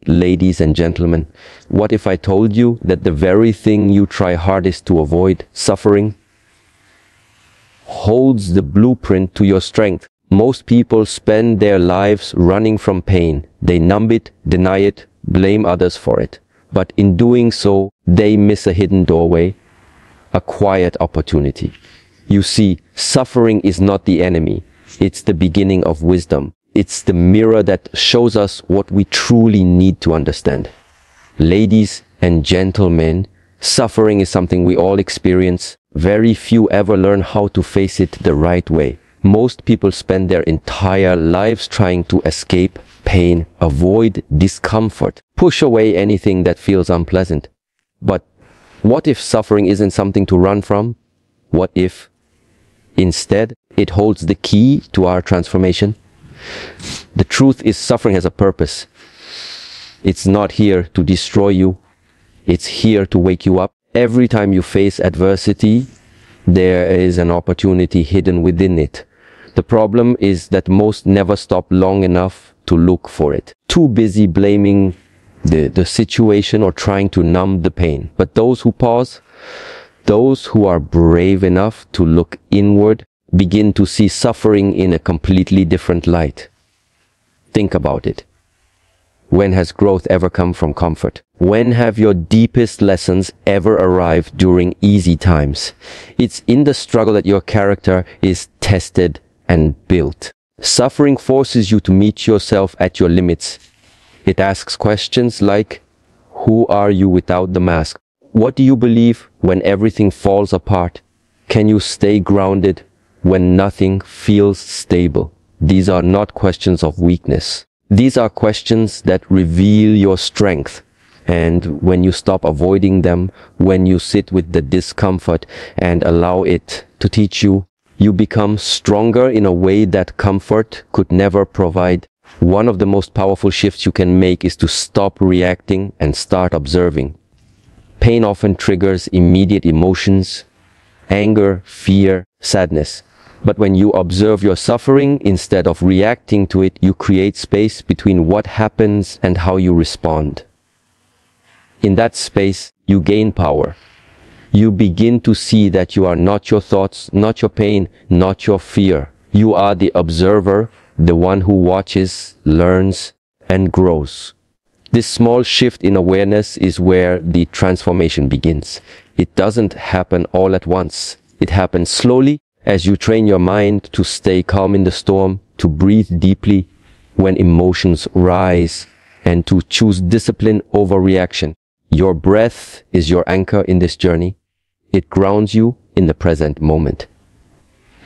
Ladies and gentlemen, what if I told you that the very thing you try hardest to avoid, suffering, holds the blueprint to your strength? Most people spend their lives running from pain. They numb it, deny it, blame others for it. But in doing so, they miss a hidden doorway, a quiet opportunity. You see, suffering is not the enemy. It's the beginning of wisdom. It's the mirror that shows us what we truly need to understand. Ladies and gentlemen, suffering is something we all experience. Very few ever learn how to face it the right way. Most people spend their entire lives trying to escape pain, avoid discomfort, push away anything that feels unpleasant. But what if suffering isn't something to run from? What if instead it holds the key to our transformation? The truth is, suffering has a purpose. It's not here to destroy you. It's here to wake you up. Every time you face adversity, there is an opportunity hidden within it. The problem is that most never stop long enough to look for it. Too busy blaming the situation or trying to numb the pain. But those who pause, those who are brave enough to look inward, begin to see suffering in a completely different light. Think about it. When has growth ever come from comfort? When have your deepest lessons ever arrived during easy times? It's in the struggle that your character is tested and built. Suffering forces you to meet yourself at your limits. It asks questions like, who are you without the mask? What do you believe when everything falls apart? Can you stay grounded when nothing feels stable? These are not questions of weakness. These are questions that reveal your strength. And when you stop avoiding them, when you sit with the discomfort and allow it to teach you, you become stronger in a way that comfort could never provide. One of the most powerful shifts you can make is to stop reacting and start observing. Pain often triggers immediate emotions, anger, fear, sadness. But when you observe your suffering, instead of reacting to it, you create space between what happens and how you respond. In that space, you gain power. You begin to see that you are not your thoughts, not your pain, not your fear. You are the observer, the one who watches, learns, and grows. This small shift in awareness is where the transformation begins. It doesn't happen all at once. It happens slowly, as you train your mind to stay calm in the storm, to breathe deeply when emotions rise, and to choose discipline over reaction. Your breath is your anchor in this journey. It grounds you in the present moment.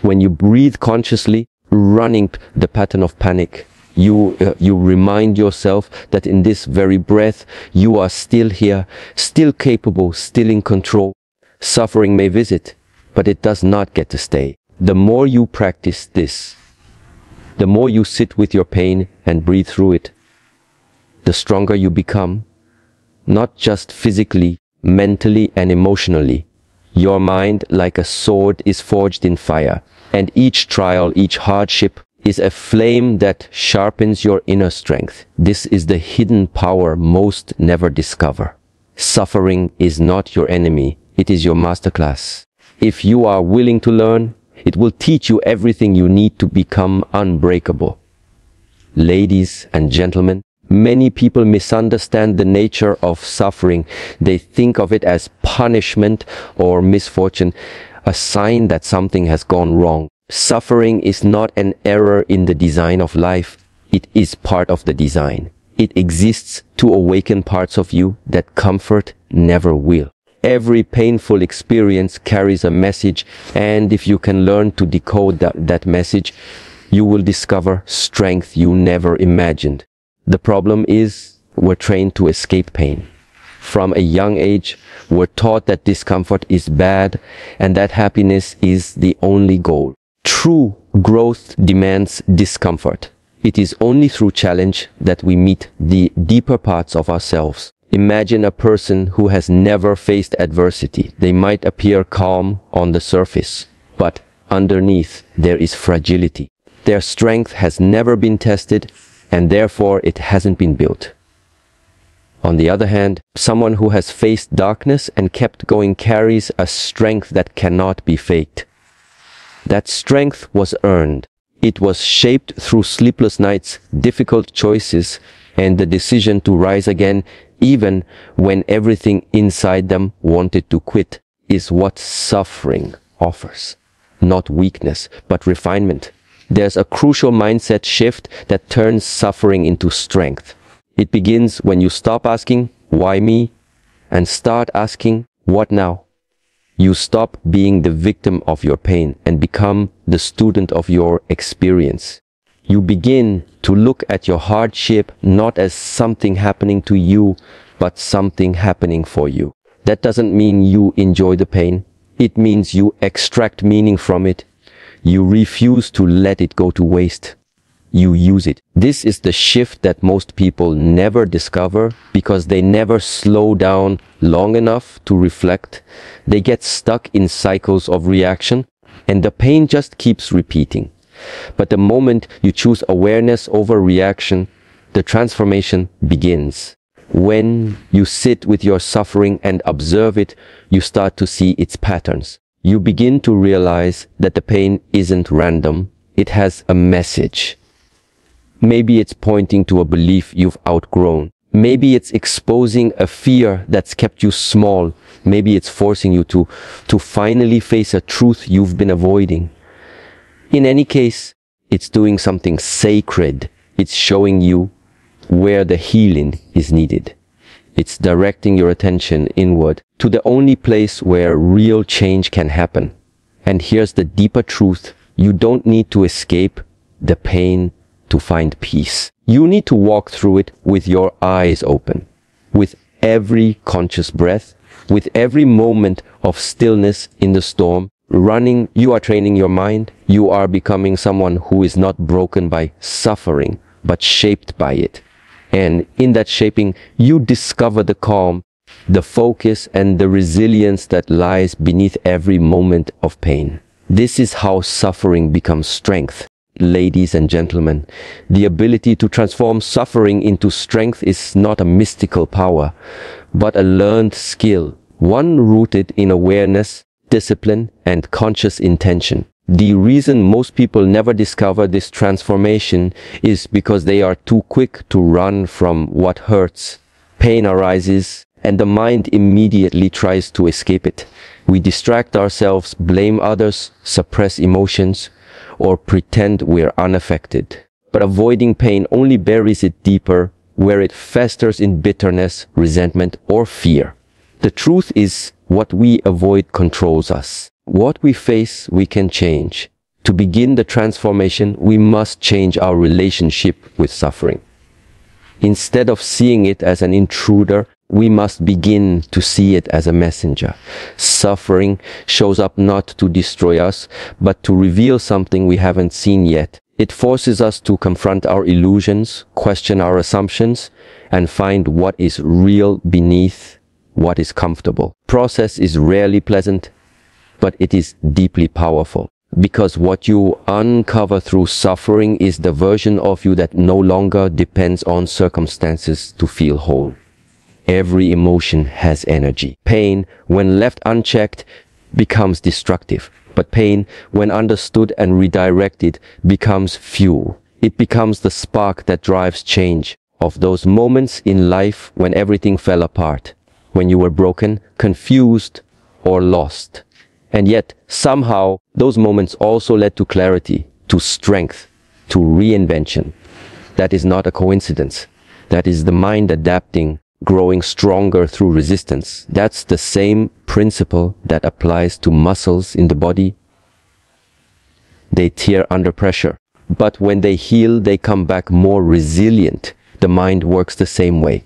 When you breathe consciously, running the pattern of panic, you remind yourself that in this very breath, you are still here, still capable, still in control. Suffering may visit, but it does not get to stay. The more you practice this, the more you sit with your pain and breathe through it, the stronger you become, not just physically, mentally and emotionally. Your mind, like a sword, is forged in fire, and each trial, each hardship is a flame that sharpens your inner strength. This is the hidden power most never discover. Suffering is not your enemy, it is your masterclass. If you are willing to learn, it will teach you everything you need to become unbreakable. Ladies and gentlemen, many people misunderstand the nature of suffering. They think of it as punishment or misfortune, a sign that something has gone wrong. Suffering is not an error in the design of life. It is part of the design. It exists to awaken parts of you that comfort never will. Every painful experience carries a message, and if you can learn to decode that message, you will discover strength you never imagined. The problem is, we're trained to escape pain. From a young age, we're taught that discomfort is bad and that happiness is the only goal. True growth demands discomfort. It is only through challenge that we meet the deeper parts of ourselves. Imagine a person who has never faced adversity. They might appear calm on the surface, but underneath there is fragility. Their strength has never been tested, and therefore it hasn't been built. On the other hand, someone who has faced darkness and kept going carries a strength that cannot be faked. That strength was earned. It was shaped through sleepless nights, difficult choices, and the decision to rise again even when everything inside them wanted to quit, is what suffering offers. Not weakness, but refinement. There's a crucial mindset shift that turns suffering into strength. It begins when you stop asking, why me? And start asking, what now? You stop being the victim of your pain and become the student of your experience. You begin to look at your hardship not as something happening to you, but something happening for you. That doesn't mean you enjoy the pain. It means you extract meaning from it. You refuse to let it go to waste. You use it. This is the shift that most people never discover because they never slow down long enough to reflect. They get stuck in cycles of reaction, and the pain just keeps repeating. But the moment you choose awareness over reaction, the transformation begins. When you sit with your suffering and observe it, you start to see its patterns. You begin to realize that the pain isn't random. It has a message. Maybe it's pointing to a belief you've outgrown. Maybe it's exposing a fear that's kept you small. Maybe it's forcing you to finally face a truth you've been avoiding. In any case, it's doing something sacred. It's showing you where the healing is needed. It's directing your attention inward to the only place where real change can happen. And here's the deeper truth. You don't need to escape the pain to find peace. You need to walk through it with your eyes open. With every conscious breath, with every moment of stillness in the storm, running, you are training your mind. You are becoming someone who is not broken by suffering, but shaped by it. And in that shaping, you discover the calm, the focus, and the resilience that lies beneath every moment of pain. This is how suffering becomes strength. Ladies and gentlemen, the ability to transform suffering into strength is not a mystical power, but a learned skill, one rooted in awareness, discipline, and conscious intention. The reason most people never discover this transformation is because they are too quick to run from what hurts. Pain arises, and the mind immediately tries to escape it. We distract ourselves, blame others, suppress emotions, or pretend we're unaffected. But avoiding pain only buries it deeper, where it festers in bitterness, resentment, or fear. The truth is, what we avoid controls us. What we face, we can change. To begin the transformation, we must change our relationship with suffering. Instead of seeing it as an intruder, we must begin to see it as a messenger. Suffering shows up not to destroy us, but to reveal something we haven't seen yet. It forces us to confront our illusions, question our assumptions, and find what is real beneath what is comfortable. Process is rarely pleasant, but it is deeply powerful. Because what you uncover through suffering is the version of you that no longer depends on circumstances to feel whole. Every emotion has energy. Pain, when left unchecked, becomes destructive. But pain, when understood and redirected, becomes fuel. It becomes the spark that drives change. Of those moments in life when everything fell apart, when you were broken, confused, or lost. And yet, somehow, those moments also led to clarity, to strength, to reinvention. That is not a coincidence. That is the mind adapting, growing stronger through resistance. That's the same principle that applies to muscles in the body. They tear under pressure, but when they heal, they come back more resilient. The mind works the same way.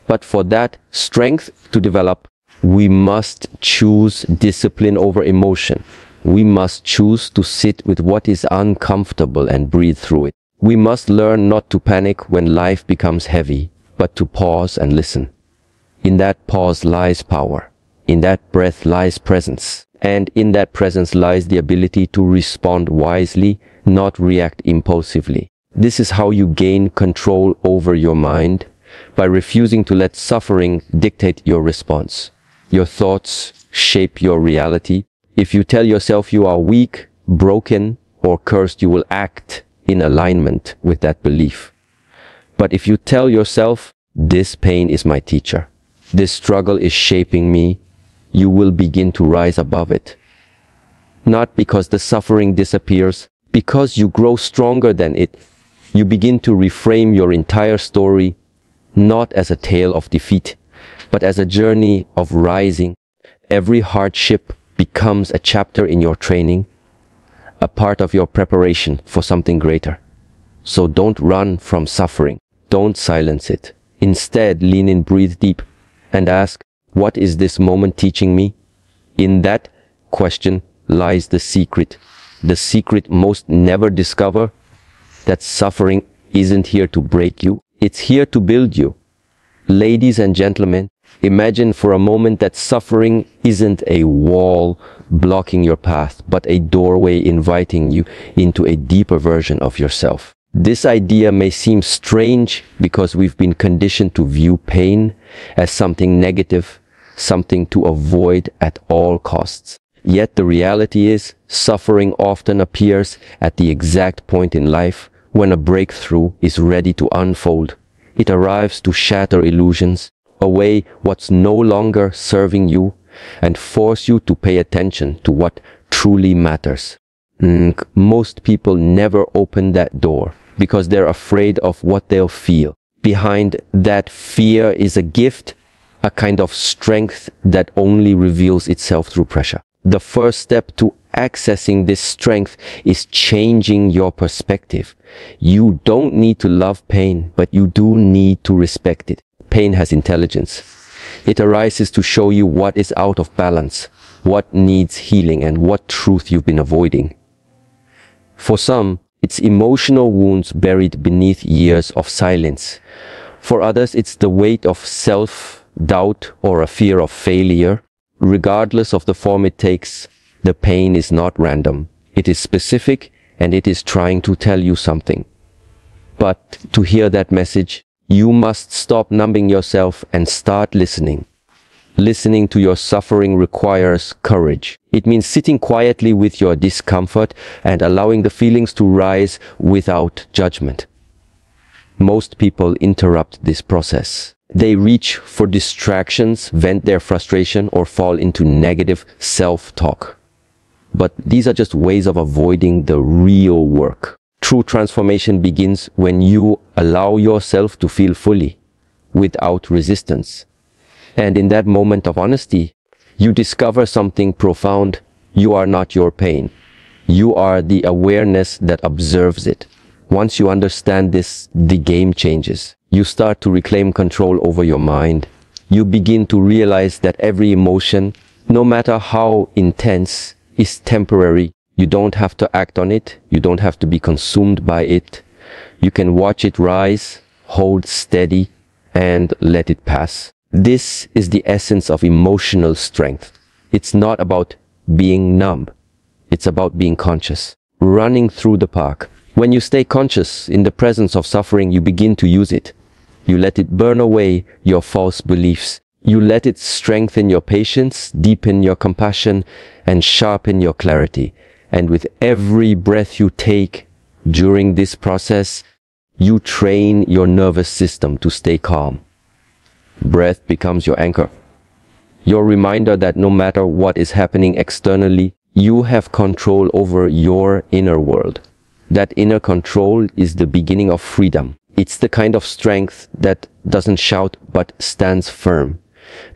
But for that strength to develop, we must choose discipline over emotion. We must choose to sit with what is uncomfortable and breathe through it. We must learn not to panic when life becomes heavy, but to pause and listen. In that pause lies power. In that breath lies presence. And in that presence lies the ability to respond wisely, not react impulsively. This is how you gain control over your mind. by refusing to let suffering dictate your response. Your thoughts shape your reality. If you tell yourself you are weak, broken, or cursed, you will act in alignment with that belief. But if you tell yourself, this pain is my teacher, this struggle is shaping me, you will begin to rise above it. Not because the suffering disappears, because you grow stronger than it. You begin to reframe your entire story, not as a tale of defeat, but as a journey of rising. Every hardship becomes a chapter in your training, a part of your preparation for something greater. So don't run from suffering. Don't silence it. Instead, lean in, breathe deep, and ask, what is this moment teaching me? In that question lies the secret most never discover, that suffering isn't here to break you. It's here to build you. Ladies and gentlemen, imagine for a moment that suffering isn't a wall blocking your path, but a doorway inviting you into a deeper version of yourself. This idea may seem strange because we've been conditioned to view pain as something negative, something to avoid at all costs. Yet the reality is, suffering often appears at the exact point in life when a breakthrough is ready to unfold. It arrives to shatter illusions, away what's no longer serving you, and force you to pay attention to what truly matters. Most people never open that door because they're afraid of what they'll feel. Behind that fear is a gift, a kind of strength that only reveals itself through pressure. The first step to accessing this strength is changing your perspective. You don't need to love pain, but you do need to respect it. Pain has intelligence. It arises to show you what is out of balance, what needs healing, and what truth you've been avoiding. For some, it's emotional wounds buried beneath years of silence. For others, it's the weight of self-doubt or a fear of failure. Regardless of the form it takes, the pain is not random. It is specific and it is trying to tell you something. But to hear that message, you must stop numbing yourself and start listening. Listening to your suffering requires courage. It means sitting quietly with your discomfort and allowing the feelings to rise without judgment. Most people interrupt this process. They reach for distractions, vent their frustration, or fall into negative self-talk. But these are just ways of avoiding the real work. True transformation begins when you allow yourself to feel fully, without resistance. And in that moment of honesty, you discover something profound. You are not your pain. You are the awareness that observes it. Once you understand this, the game changes. You start to reclaim control over your mind. You begin to realize that every emotion, no matter how intense, is temporary. You don't have to act on it. You don't have to be consumed by it. You can watch it rise, hold steady, and let it pass. This is the essence of emotional strength. It's not about being numb. It's about being conscious. Running through the park. When you stay conscious in the presence of suffering, you begin to use it. You let it burn away your false beliefs. You let it strengthen your patience, deepen your compassion, and sharpen your clarity. And with every breath you take during this process, you train your nervous system to stay calm. Breath becomes your anchor. Your reminder that no matter what is happening externally, you have control over your inner world. That inner control is the beginning of freedom. It's the kind of strength that doesn't shout but stands firm.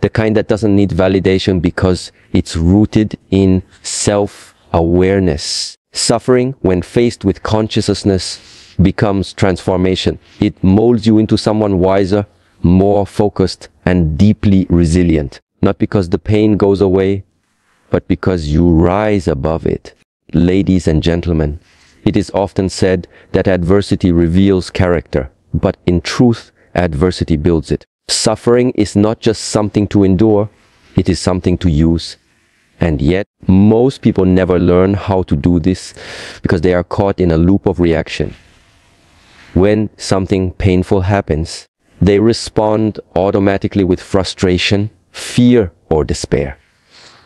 The kind that doesn't need validation because it's rooted in self-awareness. Suffering, when faced with consciousness, becomes transformation. It molds you into someone wiser, more focused, and deeply resilient. Not because the pain goes away, but because you rise above it. Ladies and gentlemen, it is often said that adversity reveals character, but in truth, adversity builds it. Suffering is not just something to endure, it is something to use. And yet, most people never learn how to do this because they are caught in a loop of reaction. When something painful happens, They respond automatically with frustration, fear, or despair.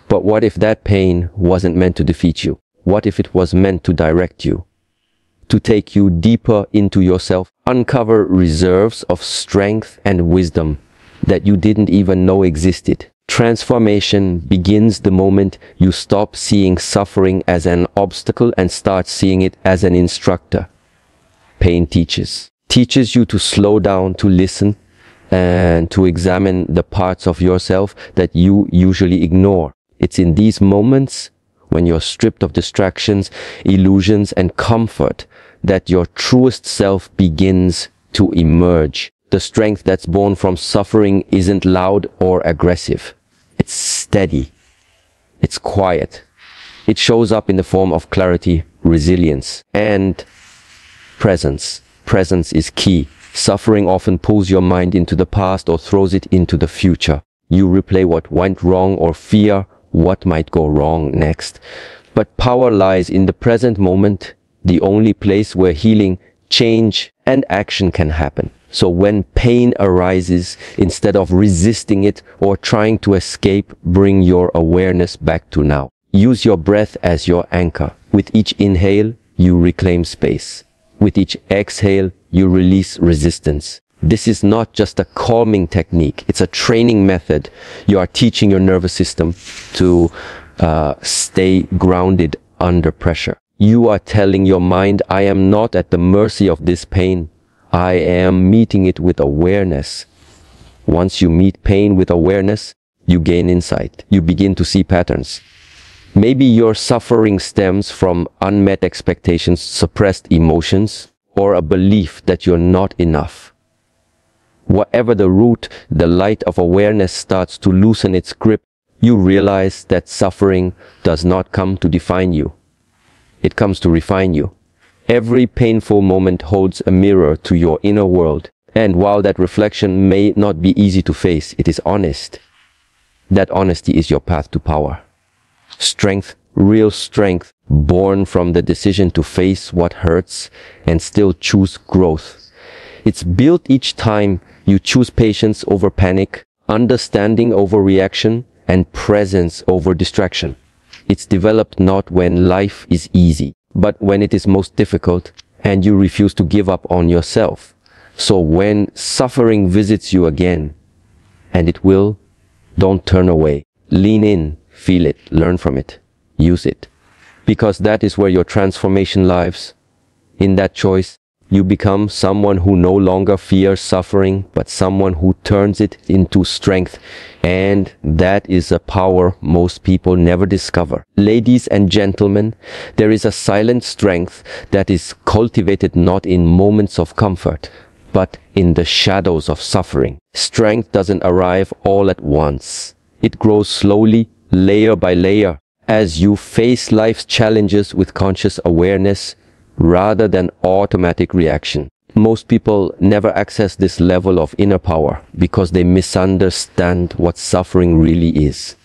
But what if that pain wasn't meant to defeat you? What if it was meant to direct you? To take you deeper into yourself, uncover reserves of strength and wisdom that you didn't even know existed. Transformation begins the moment you stop seeing suffering as an obstacle and start seeing it as an instructor. Pain teaches you to slow down, to listen, and to examine the parts of yourself that you usually ignore. It's in these moments, when you're stripped of distractions, illusions, and comfort, that your truest self begins to emerge. The strength that's born from suffering isn't loud or aggressive. It's steady. It's quiet. It shows up in the form of clarity, resilience, and presence. Presence is key. Suffering often pulls your mind into the past or throws it into the future. You replay what went wrong or fear what might go wrong next. But power lies in the present moment, the only place where healing, change, and action can happen. So when pain arises, instead of resisting it or trying to escape, bring your awareness back to now. Use your breath as your anchor. With each inhale, you reclaim space. With each exhale, you release resistance. This is not just a calming technique. It's a training method. You are teaching your nervous system to stay grounded under pressure. You are telling your mind, I am not at the mercy of this pain. I am meeting it with awareness. Once you meet pain with awareness, you gain insight. You begin to see patterns. Maybe your suffering stems from unmet expectations, suppressed emotions, or a belief that you're not enough. Whatever the root, the light of awareness starts to loosen its grip. You realize that suffering does not come to define you. It comes to refine you. Every painful moment holds a mirror to your inner world. And while that reflection may not be easy to face, it is honest. That honesty is your path to power. Strength, real strength, born from the decision to face what hurts and still choose growth. It's built each time you choose patience over panic, understanding over reaction, and presence over distraction. It's developed not when life is easy, but when it is most difficult and you refuse to give up on yourself. So when suffering visits you again, and it will, don't turn away. Lean in, feel it, learn from it, use it. Because that is where your transformation lives. In that choice, you become someone who no longer fears suffering, but someone who turns it into strength. And that is a power most people never discover. Ladies and gentlemen, there is a silent strength that is cultivated not in moments of comfort, but in the shadows of suffering. Strength doesn't arrive all at once. It grows slowly, layer by layer, as you face life's challenges with conscious awareness rather than automatic reaction. Most people never access this level of inner power because they misunderstand what suffering really is.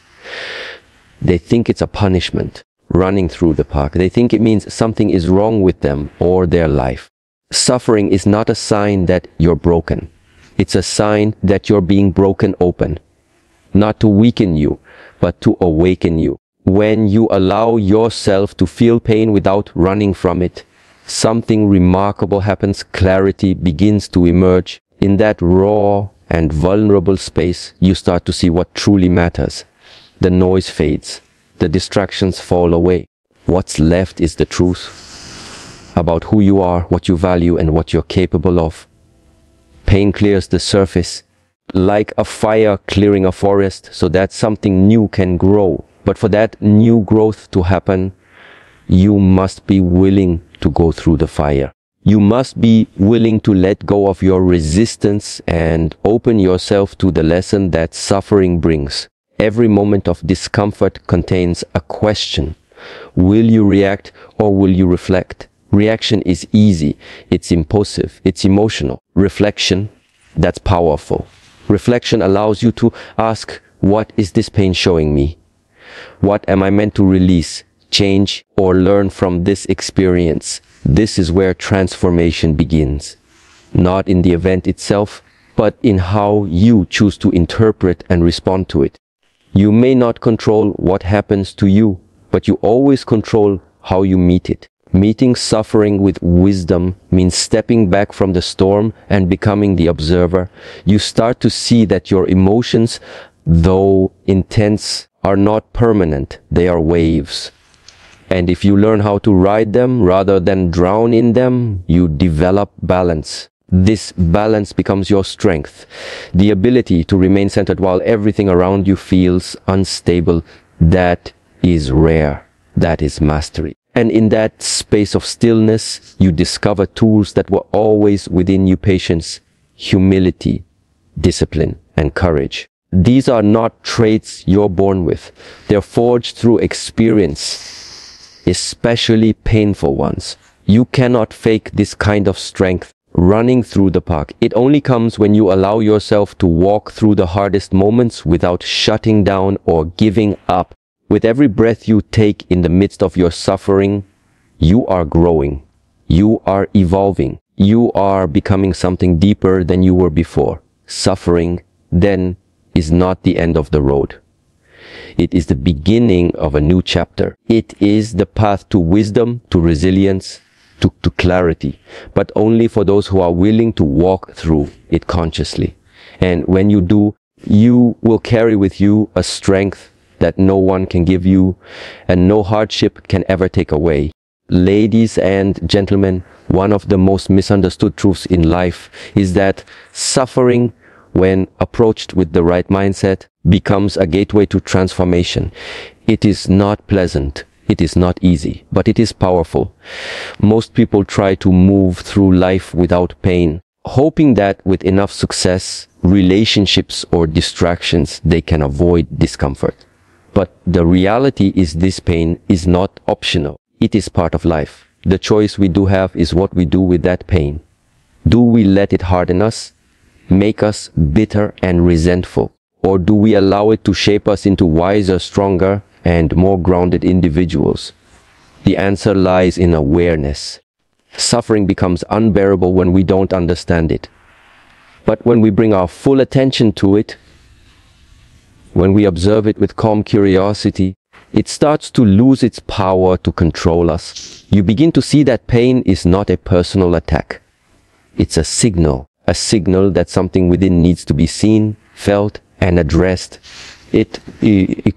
They think it's a punishment, running through the park. They think it means something is wrong with them or their life. Suffering is not a sign that you're broken. It's a sign that you're being broken open. Not to weaken you, but to awaken you. When you allow yourself to feel pain without running from it, something remarkable happens. Clarity begins to emerge. In that raw and vulnerable space, you start to see what truly matters. The noise fades. The distractions fall away. What's left is the truth about who you are, what you value, and what you're capable of. Pain clears the surface, like a fire clearing a forest, so that something new can grow. But for that new growth to happen, you must be willing to go through the fire. You must be willing to let go of your resistance and open yourself to the lesson that suffering brings. Every moment of discomfort contains a question. Will you react or will you reflect? Reaction is easy, it's impulsive, it's emotional. Reflection, that's powerful. Reflection allows you to ask, what is this pain showing me? What am I meant to release, change, or learn from this experience? This is where transformation begins. Not in the event itself, but in how you choose to interpret and respond to it. You may not control what happens to you, but you always control how you meet it. Meeting suffering with wisdom means stepping back from the storm and becoming the observer. You start to see that your emotions, though intense, are not permanent. They are waves. And if you learn how to ride them rather than drown in them, you develop balance. This balance becomes your strength. The ability to remain centered while everything around you feels unstable. That is rare. That is mastery. And in that space of stillness, you discover tools that were always within you: patience, humility, discipline, and courage. These are not traits you're born with. They're forged through experience, especially painful ones. You cannot fake this kind of strength running through the park. It only comes when you allow yourself to walk through the hardest moments without shutting down or giving up. With every breath you take in the midst of your suffering, you are growing. You are evolving. You are becoming something deeper than you were before. Suffering, then, is not the end of the road. It is the beginning of a new chapter. It is the path to wisdom, to resilience, to clarity, but only for those who are willing to walk through it consciously. And when you do, you will carry with you a strength that no one can give you and no hardship can ever take away. Ladies and gentlemen, one of the most misunderstood truths in life is that suffering, when approached with the right mindset, becomes a gateway to transformation. It is not pleasant. It is not easy, but it is powerful. Most people try to move through life without pain, hoping that with enough success, relationships, or distractions, they can avoid discomfort. But the reality is this pain is not optional. It is part of life. The choice we do have is what we do with that pain. Do we let it harden us, make us bitter and resentful? Or do we allow it to shape us into wiser, stronger, and more grounded individuals? The answer lies in awareness. Suffering becomes unbearable when we don't understand it. But when we bring our full attention to it, when we observe it with calm curiosity, it starts to lose its power to control us. You begin to see that pain is not a personal attack. It's a signal that something within needs to be seen, felt, and addressed. It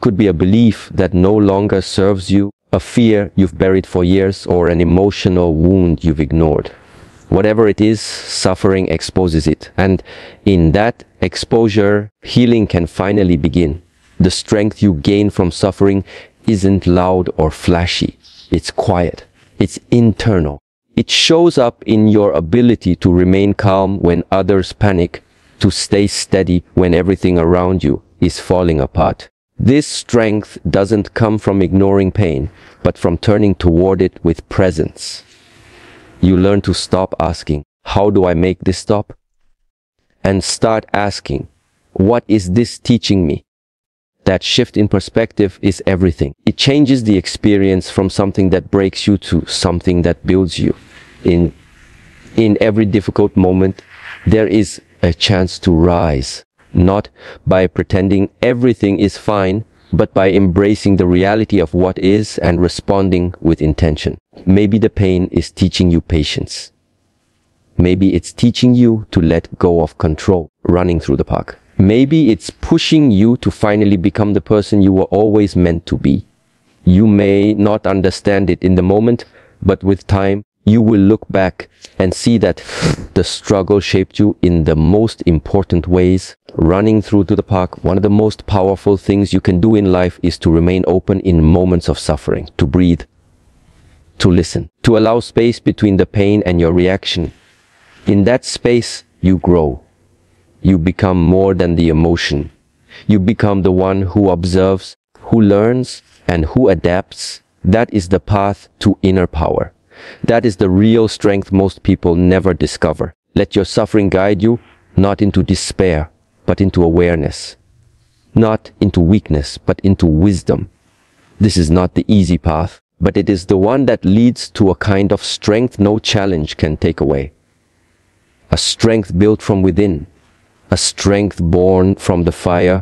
could be a belief that no longer serves you, a fear you've buried for years, or an emotional wound you've ignored. Whatever it is, suffering exposes it. And in that exposure, healing can finally begin. The strength you gain from suffering isn't loud or flashy. It's quiet. It's internal. It shows up in your ability to remain calm when others panic, to stay steady when everything around you is falling apart. This strength doesn't come from ignoring pain, but from turning toward it with presence. You learn to stop asking, how do I make this stop? And start asking, what is this teaching me? That shift in perspective is everything. It changes the experience from something that breaks you to something that builds you. In every difficult moment, there is a chance to rise, not by pretending everything is fine, but by embracing the reality of what is and responding with intention. Maybe the pain is teaching you patience. Maybe it's teaching you to let go of control, running through the park. Maybe it's pushing you to finally become the person you were always meant to be. You may not understand it in the moment, but with time, you will look back and see that the struggle shaped you in the most important ways. Running through to the park, one of the most powerful things you can do in life is to remain open in moments of suffering, to breathe, to listen, to allow space between the pain and your reaction. In that space, you grow. You become more than the emotion. You become the one who observes, who learns, and who adapts. That is the path to inner power. That is the real strength most people never discover. Let your suffering guide you, not into despair, but into awareness. Not into weakness, but into wisdom. This is not the easy path, but it is the one that leads to a kind of strength no challenge can take away. A strength built from within, a strength born from the fire